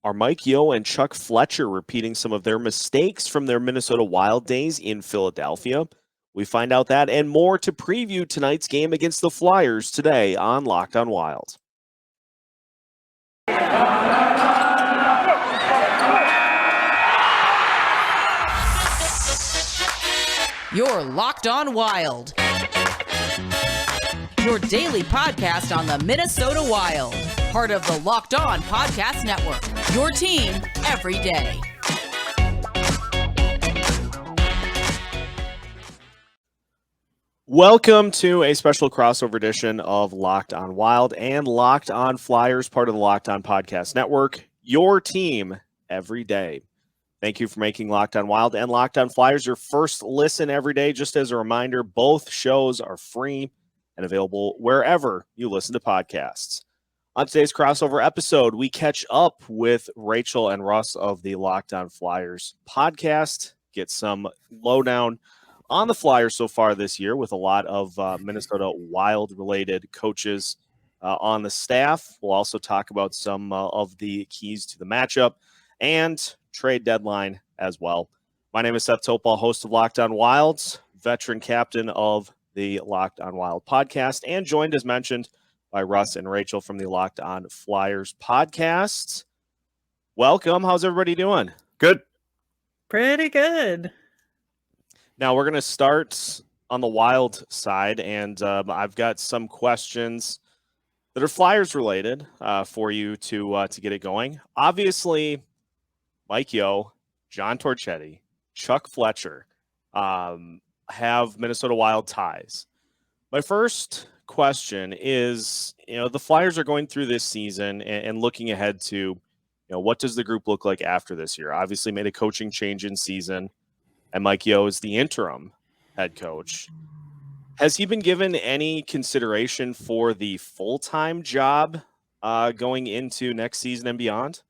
Are Mike Yeo and Chuck Fletcher repeating some of their mistakes from their Minnesota Wild days in Philadelphia? We find out that and more to preview tonight's game against the Flyers today on Locked on Wild. You're Locked on Wild, your daily podcast on the Minnesota Wild, part of the Locked On Podcast Network, your team every day. Welcome to a special crossover edition of Locked on Wild and Locked on Flyers, part of the Locked on Podcast Network, your team every day. Thank you for making Locked on Wild and Locked on Flyers your first listen every day. Just as a reminder, both shows are free and available wherever you listen to podcasts. On today's crossover episode, we catch up with Rachel and Russ of the Locked on Flyers podcast, get some lowdown on the Flyers so far this year with a lot of Minnesota Wild-related coaches on the staff. We'll also talk about some of the keys to the matchup and trade deadline as well. My name is Seth Topal, host of Locked on Wilds, veteran captain of the Locked on Wild podcast, and joined, as mentioned, by Russ and Rachel from the Locked on Flyers podcast. Welcome. How's everybody doing? Good. Pretty good. Now we're going to start on the Wild side, and I've got some questions that are Flyers related for you to get it going. Obviously, Mike Yeo, John Torchetti, Chuck Fletcher have Minnesota Wild ties. My first question is, the Flyers are going through this season and looking ahead to, what does the group look like after this year? Obviously made a coaching change in season, and Mike Yeo is the interim head coach. Has he been given any consideration for the full-time job going into next season and beyond?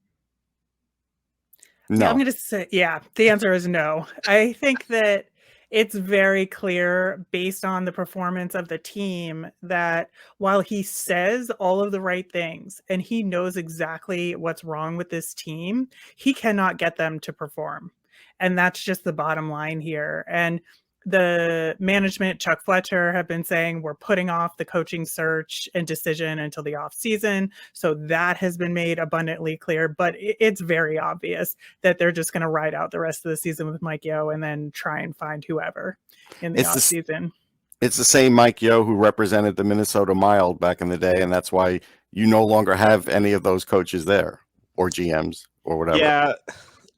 No. I'm going to say, the answer is no. I think that it's very clear based on the performance of the team that while he says all of the right things and he knows exactly what's wrong with this team, he cannot get them to perform. And that's just the bottom line here. And the management, Chuck Fletcher, have been saying we're putting off the coaching search and decision until the off season. So that has been made abundantly clear, but it's very obvious that they're just going to ride out the rest of the season with Mike Yeo and then try and find whoever in the off season. It's the same Mike Yeo who represented the Minnesota Wild back in the day. And that's why you no longer have any of those coaches there or GMs or whatever. Yeah.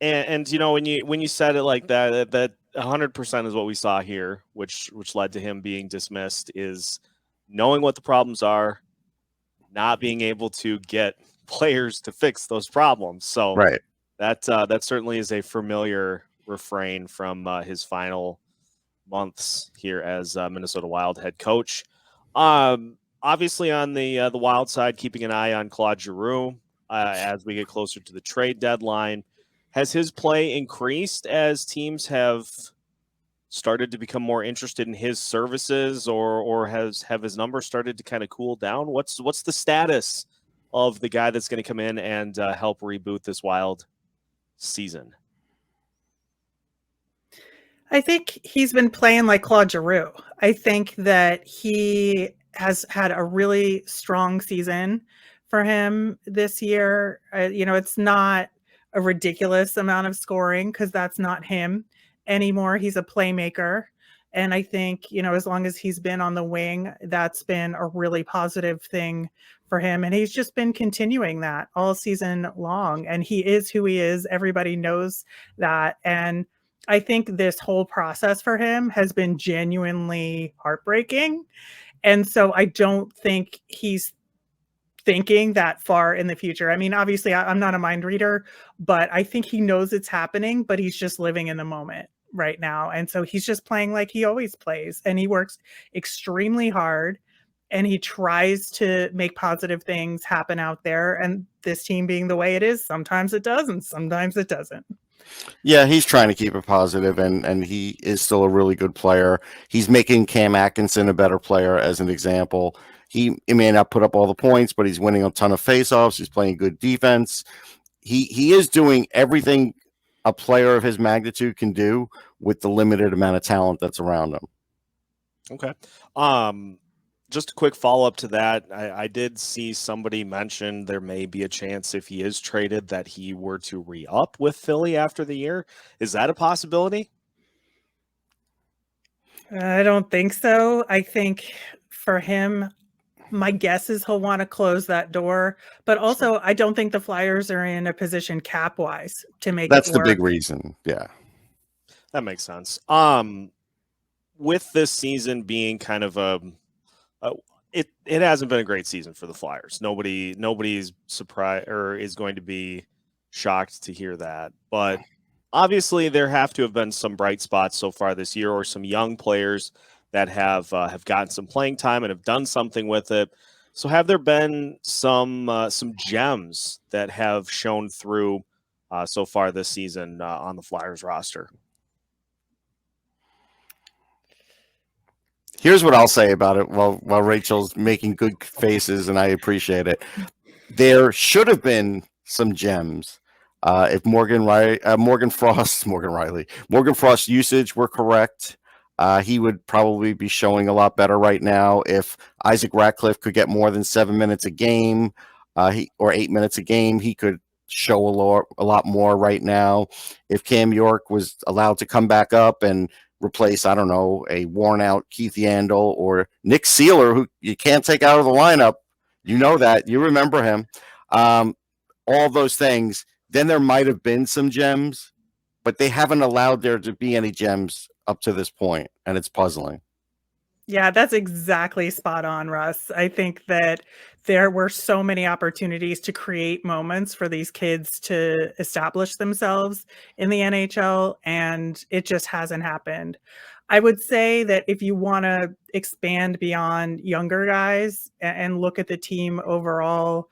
And when you said it like that 100% is what we saw here, which led to him being dismissed, is knowing what the problems are, not being able to get players to fix those problems. So right. That certainly is a familiar refrain from his final months here as Minnesota Wild head coach. Obviously on the Wild side, keeping an eye on Claude Giroux as we get closer to the trade deadline. Has his play increased as teams have started to become more interested in his services, or have his numbers started to kind of cool down? What's the status of the guy that's going to come in and help reboot this Wild season? I think he's been playing like Claude Giroux. I think that he has had a really strong season for him this year. It's not a ridiculous amount of scoring because that's not him anymore. He's a playmaker. And I think, as long as he's been on the wing, that's been a really positive thing for him. And he's just been continuing that all season long. And he is who he is. Everybody knows that. And I think this whole process for him has been genuinely heartbreaking. And so I don't think he's thinking that far in the future. I mean, obviously I'm not a mind reader, but I think he knows it's happening, but he's just living in the moment right now. And so he's just playing like he always plays, and he works extremely hard and he tries to make positive things happen out there. And this team being the way it is, sometimes it does and sometimes it doesn't. Yeah, he's trying to keep it positive, and he is still a really good player. He's making Cam Atkinson a better player, as an example. He may not put up all the points, but he's winning a ton of faceoffs. He's playing good defense. he is doing everything a player of his magnitude can do with the limited amount of talent that's around him. Okay. Just a quick follow-up to that. I did see somebody mention there may be a chance if he is traded that he were to re-up with Philly after the year. Is that a possibility? I don't think so. I think for him, my guess is he'll want to close that door. But also, I don't think the Flyers are in a position cap-wise to make That's it the work. big reason. Yeah. That makes sense. With this season being kind of it hasn't been a great season for the Flyers. Nobody's surprised or is going to be shocked to hear that. But obviously, there have to have been some bright spots so far this year, or some young players that have gotten some playing time and have done something with it. So, have there been some gems that have shown through so far this season on the Flyers roster? Here's what I'll say about it while Rachel's making good faces, and I appreciate it. There should have been some gems if Morgan Frost's usage were correct. He would probably be showing a lot better right now. If Isaac Ratcliffe could get more than 7 minutes a game, or 8 minutes a game, he could show a lot more right now. If Cam York was allowed to come back up and replace, I don't know, a worn out Keith Yandel or Nick Seeler, who you can't take out of the lineup. You know that. You remember him. All those things. Then there might have been some gems, but they haven't allowed there to be any gems up to this point, and it's puzzling. Yeah, that's exactly spot on, Russ. I think that there were so many opportunities to create moments for these kids to establish themselves in the NHL, and it just hasn't happened. I would say that if you want to expand beyond younger guys and look at the team overall,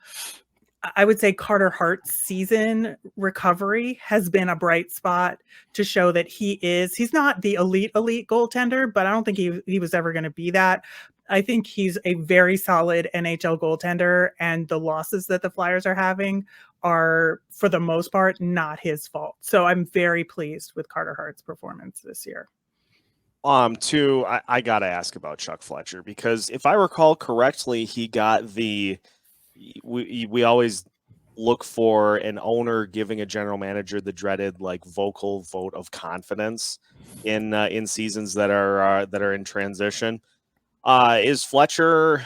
I would say Carter Hart's season recovery has been a bright spot to show that he's not the elite goaltender, but I don't think he was ever going to be that. I think he's a very solid NHL goaltender, and the losses that the Flyers are having are, for the most part, not his fault. So I'm very pleased with Carter Hart's performance this year. I got to ask about Chuck Fletcher, because if I recall correctly, he got we always look for an owner giving a general manager the dreaded vocal vote of confidence in seasons that are in transition. Is Fletcher,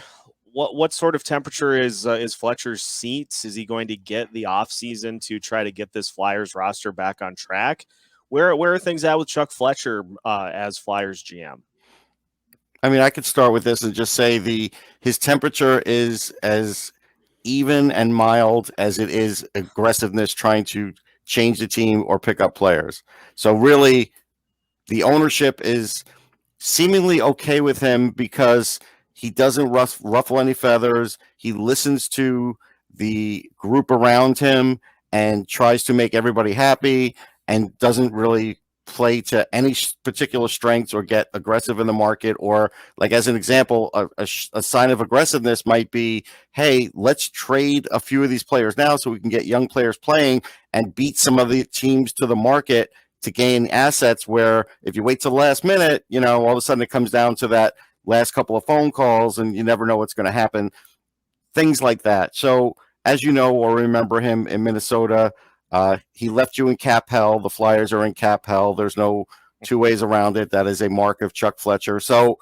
what sort of temperature is Fletcher's seats? Is he going to get the off season to try to get this Flyers roster back on track? Where are things at with Chuck Fletcher as Flyers GM? I mean, I could start with this and just say his temperature is as even and mild as it is aggressiveness trying to change the team or pick up players. So really, the ownership is seemingly okay with him because he doesn't ruffle any feathers. He listens to the group around him and tries to make everybody happy, and doesn't really play to any particular strengths or get aggressive in the market. Or, like, as an example, a sign of aggressiveness might be, hey, let's trade a few of these players now so we can get young players playing and beat some of the teams to the market to gain assets, where if you wait till the last minute, all of a sudden it comes down to that last couple of phone calls and you never know what's going to happen. Things like that. So, as you know or remember him in Minnesota, he left you in cap hell. The Flyers are in cap hell. There's no two ways around it. That is a mark of Chuck Fletcher. So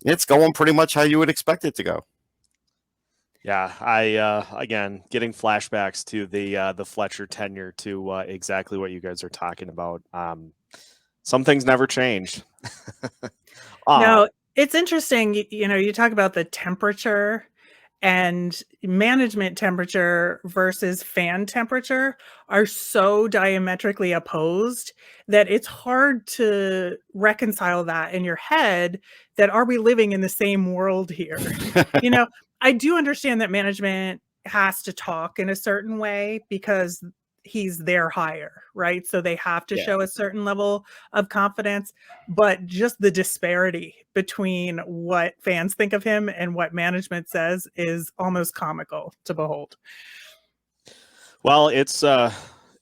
it's going pretty much how you would expect it to go. Yeah, I again getting flashbacks to the Fletcher tenure, to exactly what you guys are talking about. Some things never changed. No, it's interesting. You talk about the temperature and management temperature versus fan temperature are so diametrically opposed that it's hard to reconcile that in your head. That, are we living in the same world here? I do understand that management has to talk in a certain way because he's their hire, right? So they have to show a certain level of confidence, but just the disparity between what fans think of him and what management says is almost comical to behold. Well, it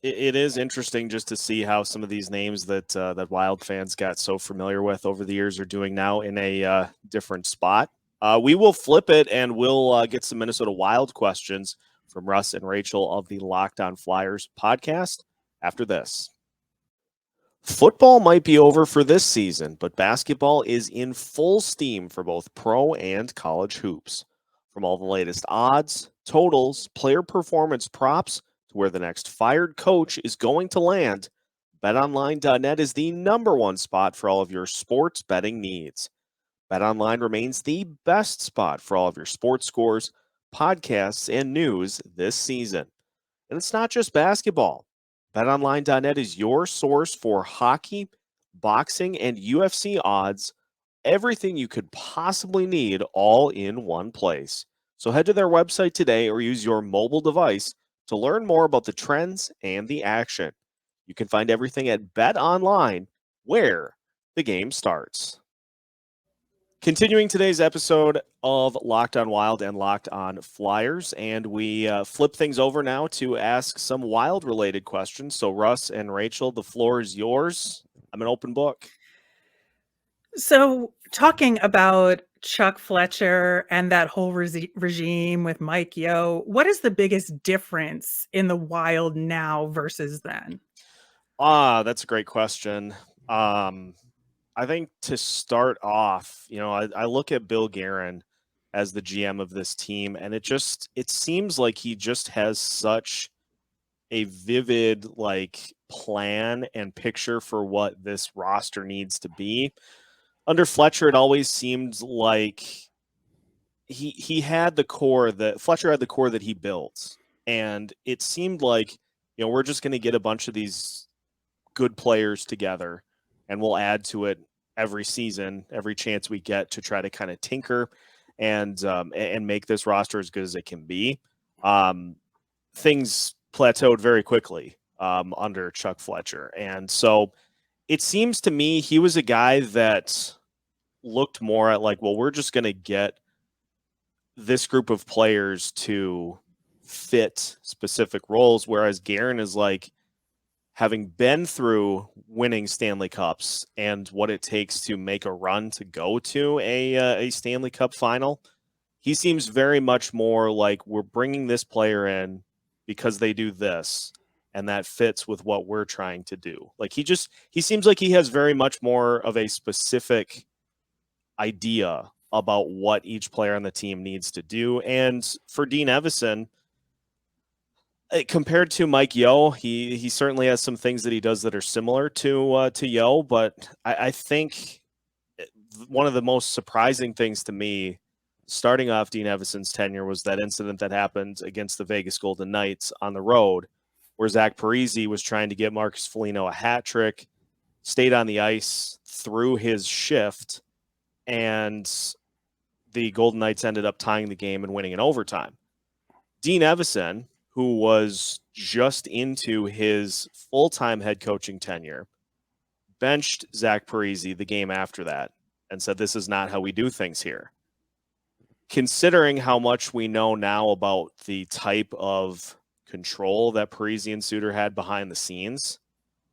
is interesting just to see how some of these names that Wild fans got so familiar with over the years are doing now in a different spot. We will flip it and we'll get some Minnesota Wild questions from Russ and Rachel of the Locked On Flyers podcast after this. Football might be over for this season, but basketball is in full steam for both pro and college hoops. From all the latest odds, totals, player performance props, to where the next fired coach is going to land, BetOnline.net is the number one spot for all of your sports betting needs. BetOnline remains the best spot for all of your sports scores, podcasts, and news this season. And it's not just basketball. BetOnline.net is your source for hockey, boxing, and UFC odds, everything you could possibly need all in one place. So head to their website today or use your mobile device to learn more about the trends and the action. You can find everything at BetOnline, where the game starts. Continuing today's episode of Locked On Wild and Locked On Flyers, and we flip things over now to ask some Wild-related questions. So, Russ and Rachel, the floor is yours. I'm an open book. So, talking about Chuck Fletcher and that whole regime with Mike Yeo, what is the biggest difference in the Wild now versus then? That's a great question. I think to start off, I look at Bill Guerin as the GM of this team, and it seems like he just has such a vivid plan and picture for what this roster needs to be. Under Fletcher, it always seemed like he had the core that Fletcher had the core that he built, and it seemed like we're just going to get a bunch of these good players together, and we'll add to it every season, every chance we get to try to kind of tinker and make this roster as good as it can be. Things plateaued very quickly under Chuck Fletcher, and so it seems to me he was a guy that looked more at we're just going to get this group of players to fit specific roles, whereas Guerin is having been through winning Stanley Cups and what it takes to make a run to go to a Stanley Cup final, he seems very much more like we're bringing this player in because they do this, and that fits with what we're trying to do. He seems like he has very much more of a specific idea about what each player on the team needs to do. And for Dean Evason, compared to Mike Yeo, he certainly has some things that he does that are similar to Yeo, but I think one of the most surprising things to me starting off Dean Evason's tenure was that incident that happened against the Vegas Golden Knights on the road, where Zach Parise was trying to get Marcus Foligno a hat trick, stayed on the ice through his shift, and the Golden Knights ended up tying the game and winning in overtime. Dean Evason, who was just into his full-time head coaching tenure, benched Zach Parise the game after that and said, this is not how we do things here. Considering how much we know now about the type of control that Parise and Suter had behind the scenes,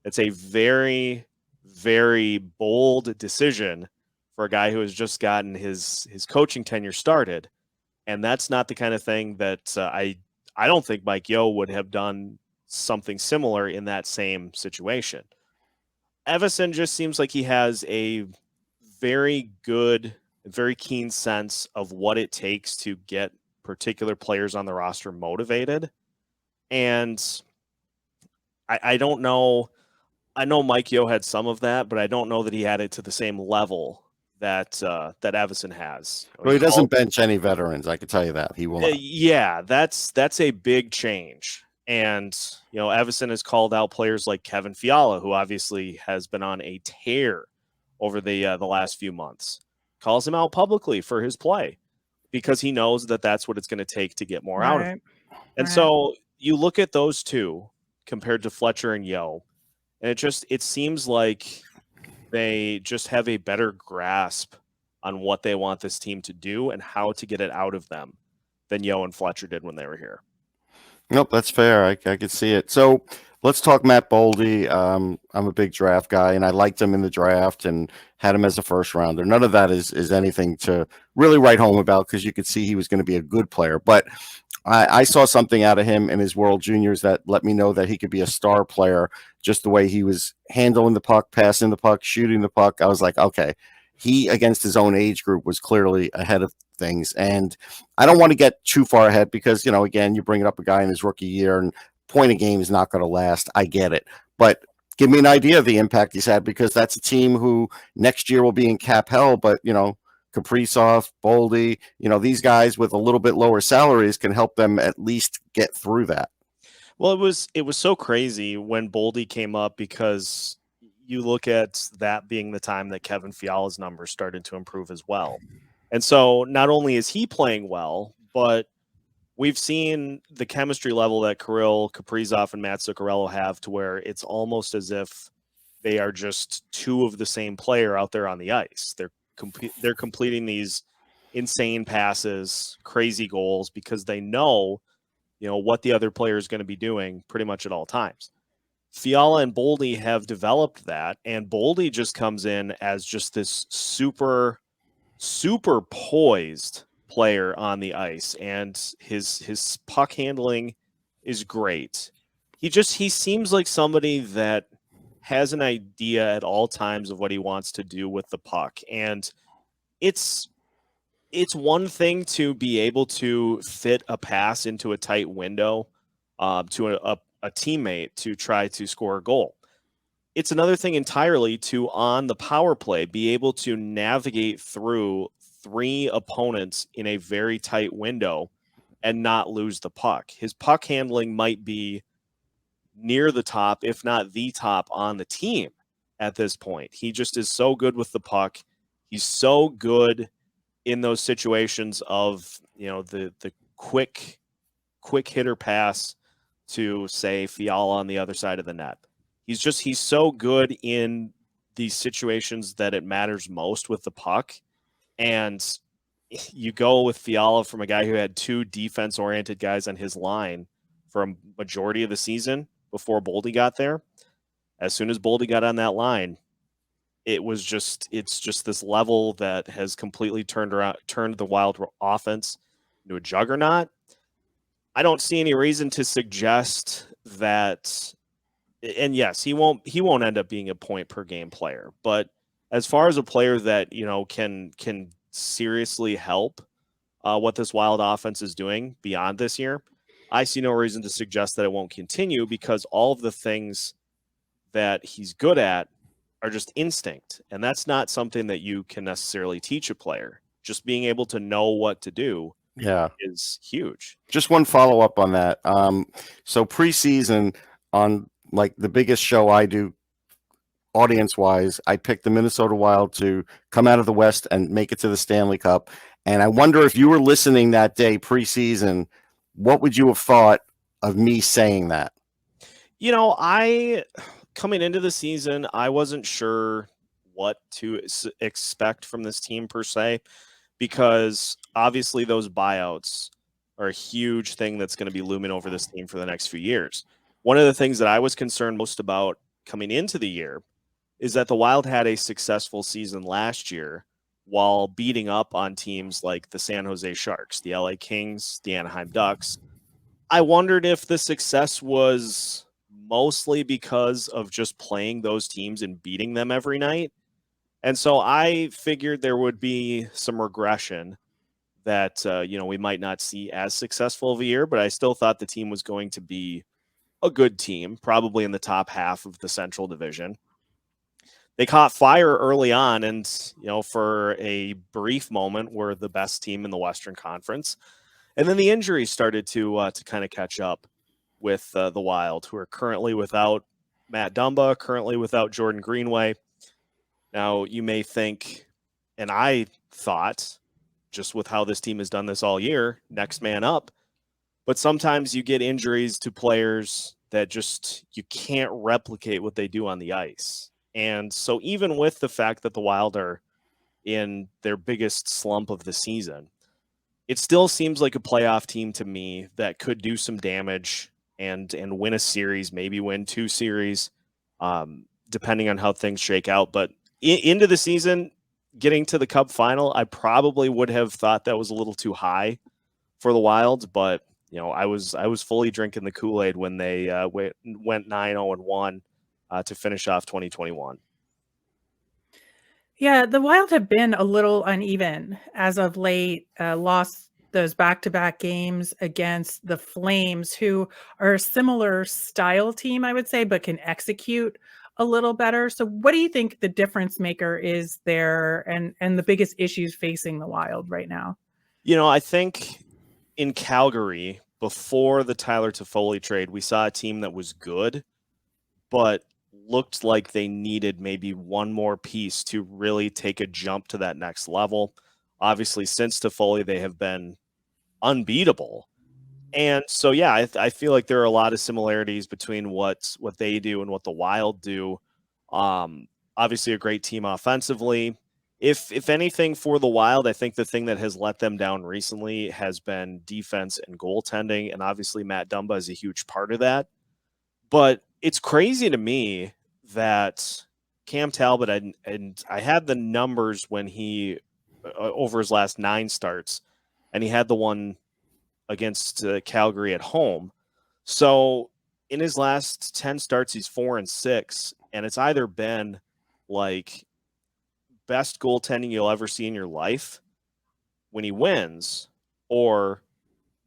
it's a very, very bold decision for a guy who has just gotten his coaching tenure started. And that's not the kind of thing that I don't think Mike Yeo would have done something similar in that same situation. Evason just seems like he has a very good, very keen sense of what it takes to get particular players on the roster motivated. And I don't know. I know Mike Yeo had some of that, but I don't know that he had it to the same level that Evason has. Well, he doesn't bench any veterans. I can tell you that he will not. Yeah, that's a big change. And Evason has called out players like Kevin Fiala, who obviously has been on a tear over the last few months. Calls him out publicly for his play because he knows that that's what it's going to take to get more out of him. And so you look at those two compared to Fletcher and Yeo, and it seems like they just have a better grasp on what they want this team to do and how to get it out of them than Yeo and Fletcher did when they were here. Nope, that's fair. I could see it. So let's talk Matt Boldy. I'm a big draft guy, and I liked him in the draft and had him as a first rounder. None of that is anything to really write home about because you could see he was going to be a good player. But I saw something out of him in his World Juniors that let me know that he could be a star player. Just the way he was handling the puck, passing the puck, shooting the puck. I was like, okay, he against his own age group was clearly ahead of things. And I don't want to get too far ahead because, again, you bring up a guy in his rookie year and point a game is not going to last. I get it. But give me an idea of the impact he's had because that's a team who next year will be in cap hell. But, Kaprizov, Boldy, these guys with a little bit lower salaries can help them at least get through that. Well, it was so crazy when Boldy came up because you look at that being the time that Kevin Fiala's numbers started to improve as well. And so not only is he playing well, but we've seen the chemistry level that Kirill, Kaprizov, and Matt Zuccarello have to where it's almost as if they are just two of the same player out there on the ice. They're completing these insane passes, crazy goals because they know, what the other player is going to be doing pretty much at all times. Fiala and Boldy have developed that, and Boldy just comes in as just this super poised player on the ice, and his puck handling is great. He seems like somebody that has an idea at all times of what he wants to do with the puck, and it's one thing to be able to fit a pass into a tight window to a teammate to try to score a goal. It's another thing entirely to, on the power play, be able to navigate through three opponents in a very tight window and not lose the puck. His puck handling might be near the top, if not the top on the team at this point. He just is so good with the puck. He's so good in those situations of, the quick hitter pass to, say, Fiala on the other side of the net. He's so good in these situations that it matters most with the puck. And you go with Fiala from a guy who had two defense-oriented guys on his line for a majority of the season before Boldy got there. As soon as Boldy got on that line, it's just this level that has completely turned the Wild offense into a juggernaut. I don't see any reason to suggest that. And yes, he won't end up being a point per game player, but as far as a player that can seriously help what this Wild offense is doing beyond this year, I see no reason to suggest that it won't continue because all of the things that he's good at are just instinct, and that's not something that you can necessarily teach a player. Just being able to know what to do is huge. Just one follow-up on that. So preseason on like the biggest show I do audience-wise, I picked the Minnesota Wild to come out of the West and make it to the Stanley Cup. And I wonder if you were listening that day preseason, what would you have thought of me saying that? Coming into the season, I wasn't sure what to expect from this team per se, because obviously those buyouts are a huge thing that's going to be looming over this team for the next few years. One of the things that I was concerned most about coming into the year is that the Wild had a successful season last year while beating up on teams like the San Jose Sharks, the LA Kings, the Anaheim Ducks. I wondered if the success was mostly because of just playing those teams and beating them every night. And so I figured there would be some regression that, we might not see as successful of a year, but I still thought the team was going to be a good team, probably in the top half of the Central Division. They caught fire early on and, for a brief moment were the best team in the Western Conference. And then the injuries started to kind of catch up with the Wild, who are currently without Matt Dumba, currently without Jordan Greenway. Now, you may think, and I thought, just with how this team has done this all year, next man up. But sometimes you get injuries to players that just you can't replicate what they do on the ice. And so even with the fact that the Wild are in their biggest slump of the season, it still seems like a playoff team to me that could do some damage and win a series, maybe win 2 series, depending on how things shake out. But into the season, getting to the Cup final, I probably would have thought that was a little too high for the Wild. But I was fully drinking the Kool-Aid when they went 9-0-1 to finish off 2021. Yeah, the Wild have been a little uneven as of late, lost those back-to-back games against the Flames, who are a similar style team, I would say, but can execute a little better. So what do you think the difference maker is there and the biggest issues facing the Wild right now? I think in Calgary, before the Tyler Toffoli trade, we saw a team that was good, but looked like they needed maybe one more piece to really take a jump to that next level. Obviously, since Toffoli, they have been unbeatable. And so, yeah, I feel like there are a lot of similarities between what they do and what the Wild do. Obviously, a great team offensively. If anything for the Wild, I think the thing that has let them down recently has been defense and goaltending, and obviously Matt Dumba is a huge part of that. But it's crazy to me that Cam Talbot, and I had the numbers when he over his last 9 starts, and he had the one against Calgary at home. So in his last 10 starts, he's 4-6, and it's either been like best goaltending you'll ever see in your life when he wins, or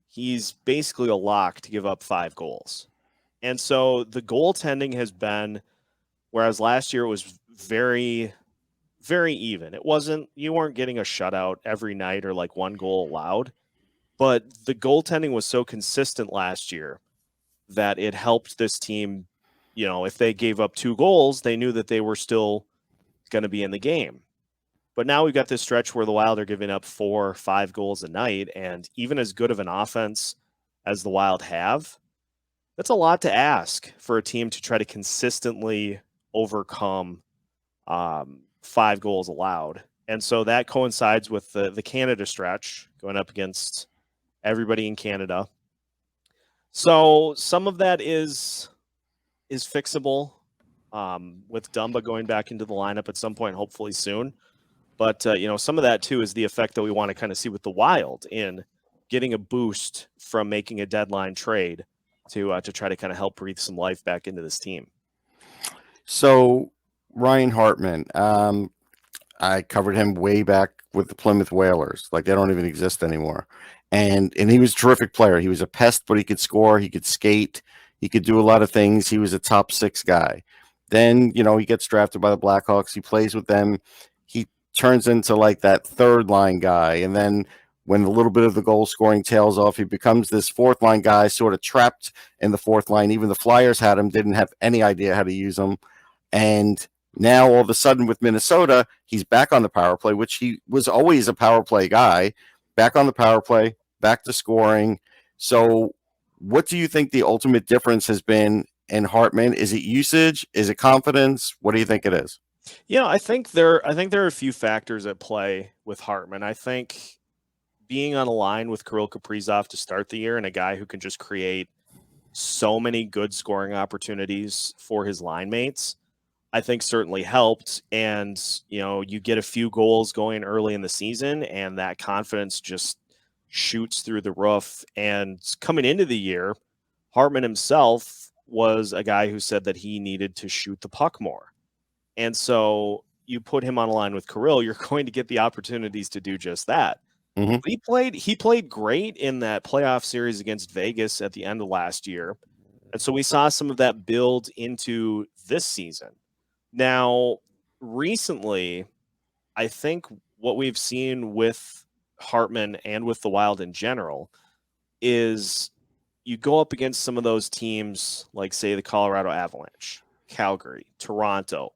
he's basically a lock to give up 5 goals. And so the goaltending has been, whereas last year it was very, very even. You weren't getting a shutout every night or like 1 goal allowed, but the goaltending was so consistent last year that it helped this team. If they gave up 2 goals, they knew that they were still going to be in the game. But now we've got this stretch where the Wild are giving up 4 or 5 goals a night, and even as good of an offense as the Wild have, that's a lot to ask for a team to try to consistently overcome 5 goals allowed. And so that coincides with the Canada stretch going up against everybody in Canada. So some of that is fixable with Dumba going back into the lineup at some point, hopefully soon. But, some of that, too, is the effect that we want to kind of see with the Wild in getting a boost from making a deadline trade to try to kind of help breathe some life back into this team. So Ryan Hartman, I covered him way back with the Plymouth Whalers. Like, they don't even exist anymore. And he was a terrific player. He was a pest, but he could score. He could skate. He could do a lot of things. He was a top 6 guy. Then, he gets drafted by the Blackhawks. He plays with them. He turns into like that third line guy. And then when a little bit of the goal scoring tails off, he becomes this fourth line guy, sort of trapped in the fourth line. Even the Flyers had him, didn't have any idea how to use him. And now all of a sudden with Minnesota, he's back on the power play, which he was always a power play guy, back on the power play, back to scoring. So what do you think the ultimate difference has been in Hartman? Is it usage? Is it confidence? What do you think it is? I think there are a few factors at play with Hartman. I think being on a line with Kirill Kaprizov to start the year and a guy who can just create so many good scoring opportunities for his line mates, I think certainly helped. And, you get a few goals going early in the season and that confidence just shoots through the roof. And coming into the year, Hartman himself was a guy who said that he needed to shoot the puck more. And so you put him on a line with Kirill, you're going to get the opportunities to do just that. Mm-hmm. But he played great in that playoff series against Vegas at the end of last year. And so we saw some of that build into this season. Now, recently, I think what we've seen with Hartman and with the Wild in general is you go up against some of those teams like, say, the Colorado Avalanche, Calgary, Toronto,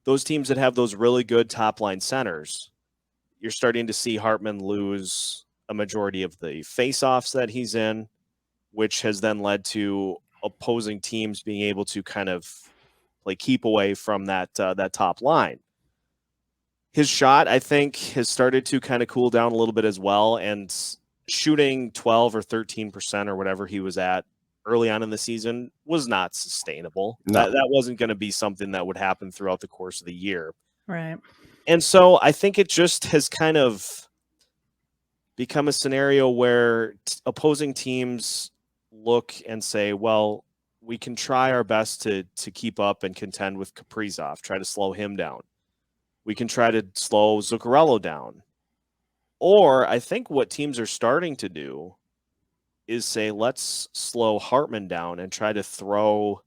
those teams that have those really good top-line centers. You're starting to see Hartman lose a majority of the face-offs that he's in, which has then led to opposing teams being able to kind of keep away from that top line. His shot, I think, has started to kind of cool down a little bit as well. And shooting 12 or 13% or whatever he was at early on in the season was not sustainable. No. That wasn't going to be something that would happen throughout the course of the year. Right. And so I think it just has kind of become a scenario where opposing teams look and say, well, we can try our best to keep up and contend with Kaprizov, try to slow him down. We can try to slow Zuccarello down. Or I think what teams are starting to do is say, let's slow Hartman down and try to throw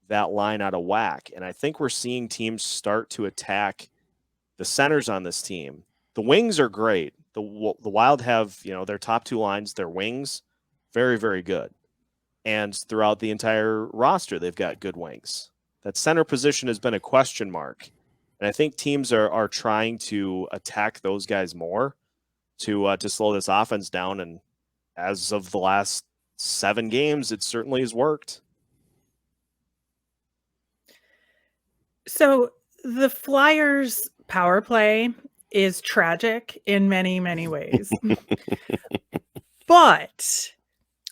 that line out of whack. And I think we're seeing teams start to attack the centers on this team. The wings are great. The Wild have, their top two lines, their wings, very, very good. And throughout the entire roster, they've got good wings. That center position has been a question mark. And I think teams are trying to attack those guys more to slow this offense down. And as of the last 7 games, it certainly has worked. So the Flyers power play is tragic in many, many ways. But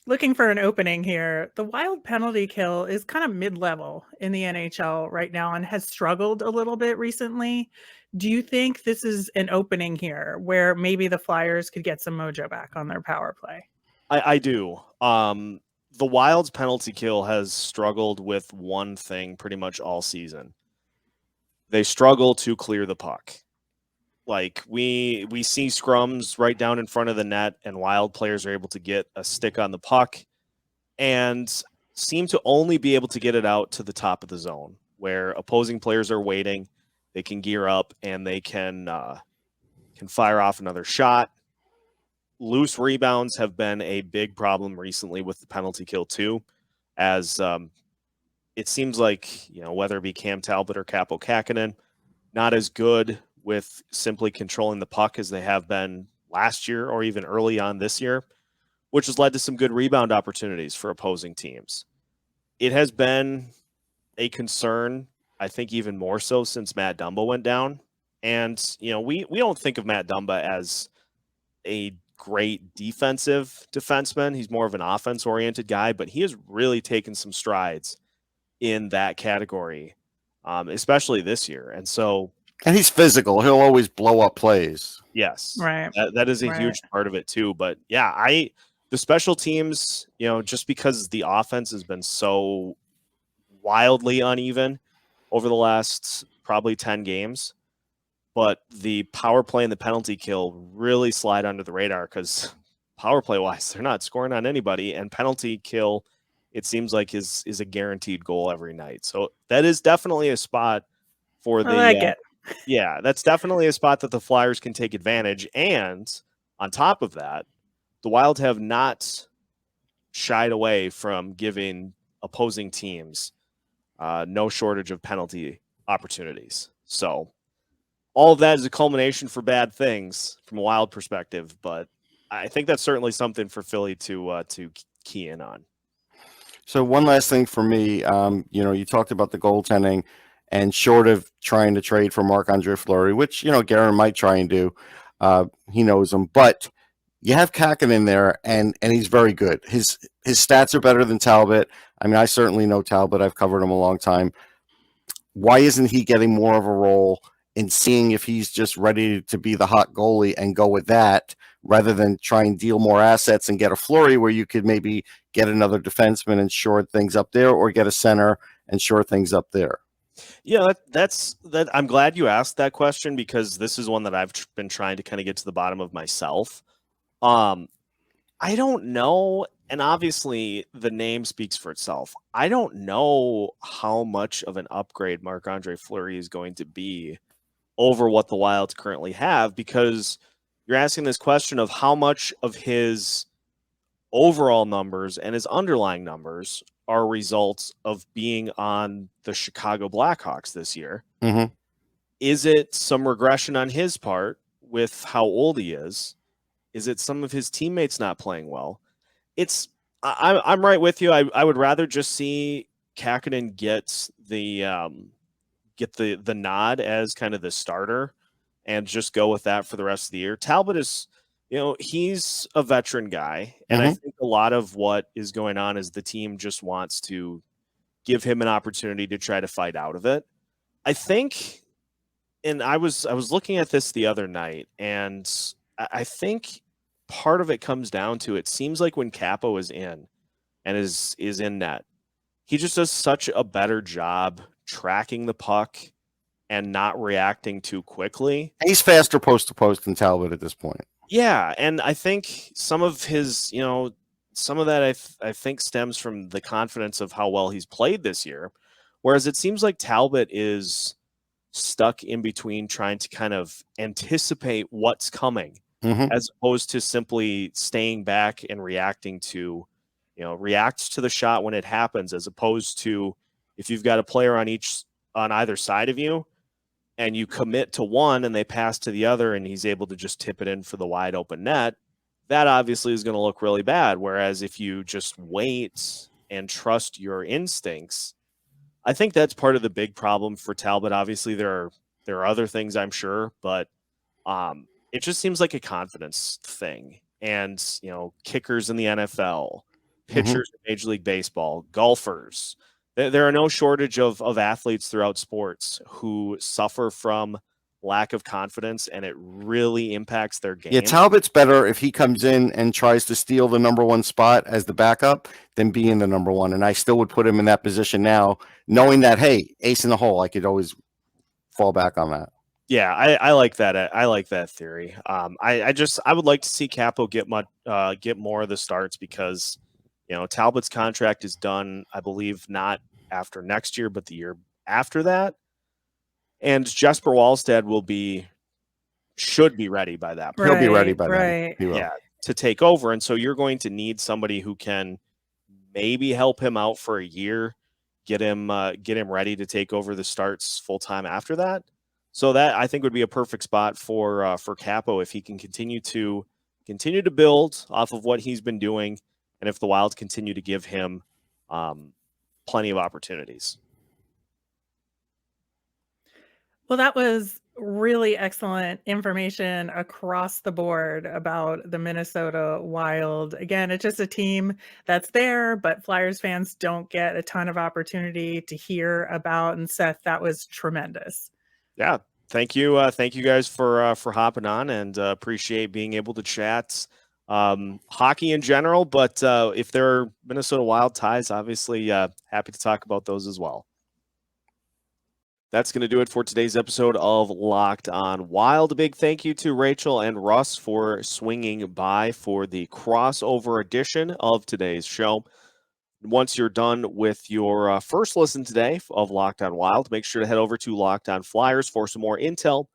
looking for an opening here, the Wild penalty kill is kind of mid-level in the NHL right now and has struggled a little bit recently. Do you think this is an opening here where maybe the Flyers could get some mojo back on their power play? I do. The Wild's penalty kill has struggled with one thing pretty much all season. They struggle to clear the puck. Like we see scrums right down in front of the net, and Wild players are able to get a stick on the puck and seem to only be able to get it out to the top of the zone where opposing players are waiting. They can gear up and they can fire off another shot. Loose rebounds have been a big problem recently with the penalty kill too, as it seems like, whether it be Cam Talbot or Capo Kakinen, not as good with simply controlling the puck as they have been last year or even early on this year, which has led to some good rebound opportunities for opposing teams. It has been a concern, I think even more so since Matt Dumba went down. And, we don't think of Matt Dumba as a great defensive defenseman. He's more of an offense-oriented guy, but he has really taken some strides in that category, especially this year. And he's physical. He'll always blow up plays. Yes, right. That is a huge part of it too. But yeah, the special teams, just because the offense has been so wildly uneven over the last probably 10 games, but the power play and the penalty kill really slide under the radar because power play wise, they're not scoring on anybody, and penalty kill, it seems like is a guaranteed goal every night. So that is definitely a spot for the yeah, that's definitely a spot that the Flyers can take advantage. And on top of that, the Wild have not shied away from giving opposing teams no shortage of penalty opportunities. So all of that is a culmination for bad things from a Wild perspective, but I think that's certainly something for Philly to key in on. So one last thing for me, you talked about the goaltending, and short of trying to trade for Marc-Andre Fleury, which, Guerin might try and do, he knows him, but you have Kakinen in there, and he's very good. His stats are better than Talbot. I mean, I certainly know Talbot. I've covered him a long time. Why isn't he getting more of a role in seeing if he's just ready to be the hot goalie and go with that, rather than try and deal more assets and get a Fleury where you could maybe get another defenseman and shore things up there, or get a center and shore things up there? Yeah, that's I'm glad you asked that question, because this is one that I've been trying to kind of get to the bottom of myself. I don't know, and obviously the name speaks for itself. I don't know how much of an upgrade Marc-Andre Fleury is going to be over what the Wilds currently have, because you're asking this question of how much of his overall numbers and his underlying numbers are results of being on the Chicago Blackhawks this year. Mm-hmm. Is it some regression on his part with how old he is? Is it some of his teammates not playing well? I'm right with you. I would rather just see Kakinen get the nod as kind of the starter and just go with that for the rest of the year. Talbot is he's a veteran guy, and I think a lot of what is going on is the team just wants to give him an opportunity to try to fight out of it. I think, and I was looking at this the other night, and I think part of it comes down to, it seems like when Capo is in and is in net, he just does such a better job tracking the puck and not reacting too quickly. He's faster post to post than Talbot at this point. Yeah, and I think some of his, some of that I think stems from the confidence of how well he's played this year, whereas it seems like Talbot is stuck in between trying to kind of anticipate what's coming, as opposed to simply staying back and reacting to, reacts to the shot when it happens, as opposed to if you've got a player on either side of you and you commit to one and they pass to the other and he's able to just tip it in for the wide open net, that obviously is going to look really bad. Whereas if you just wait and trust your instincts, I think that's part of the big problem for Talbot. Obviously, there are other things, I'm sure, but it just seems like a confidence thing. And, kickers in the NFL, pitchers in Major League Baseball, golfers, there are no shortage of athletes throughout sports who suffer from lack of confidence, and it really impacts their game. Yeah, Talbot's better if he comes in and tries to steal the number one spot as the backup than being the number one. And I still would put him in that position now, knowing that, hey, ace in the hole, I could always fall back on that. Yeah, I like that. I like that theory. I would like to see Capo get more of the starts, because Talbot's contract is done, I believe, not after next year, but the year after that. And Jesper Wallstead should be ready by that point. He'll be ready by then. He will. Yeah, to take over. And so you're going to need somebody who can maybe help him out for a year, get him ready to take over the starts full time after that. So that, I think, would be a perfect spot for Capo if he can continue to build off of what he's been doing, and if the Wild continue to give him plenty of opportunities. Well, that was really excellent information across the board about the Minnesota Wild. Again, it's just a team that's there, but Flyers fans don't get a ton of opportunity to hear about. And Seth, that was tremendous. Yeah, thank you. Thank you guys for hopping on, and appreciate being able to chat hockey in general. But if there are Minnesota Wild ties, obviously happy to talk about those as well. That's going to do it for today's episode of Locked On Wild. A big thank you to Rachel and Russ for swinging by for the crossover edition of today's show. Once you're done with your first listen today of Locked On Wild, make sure to head over to Locked On Flyers for some more intel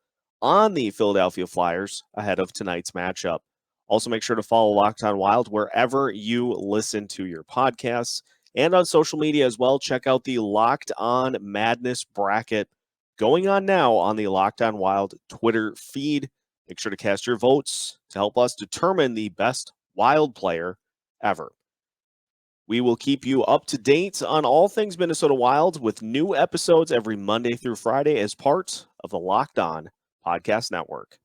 on the Philadelphia Flyers ahead of tonight's matchup. Also, make sure to follow Locked On Wild wherever you listen to your podcasts, and on social media as well. Check out the Locked On Madness bracket going on now on the Locked On Wild Twitter feed. Make sure to cast your votes to help us determine the best Wild player ever. We will keep you up to date on all things Minnesota Wild with new episodes every Monday through Friday as part of the Locked On Podcast Network.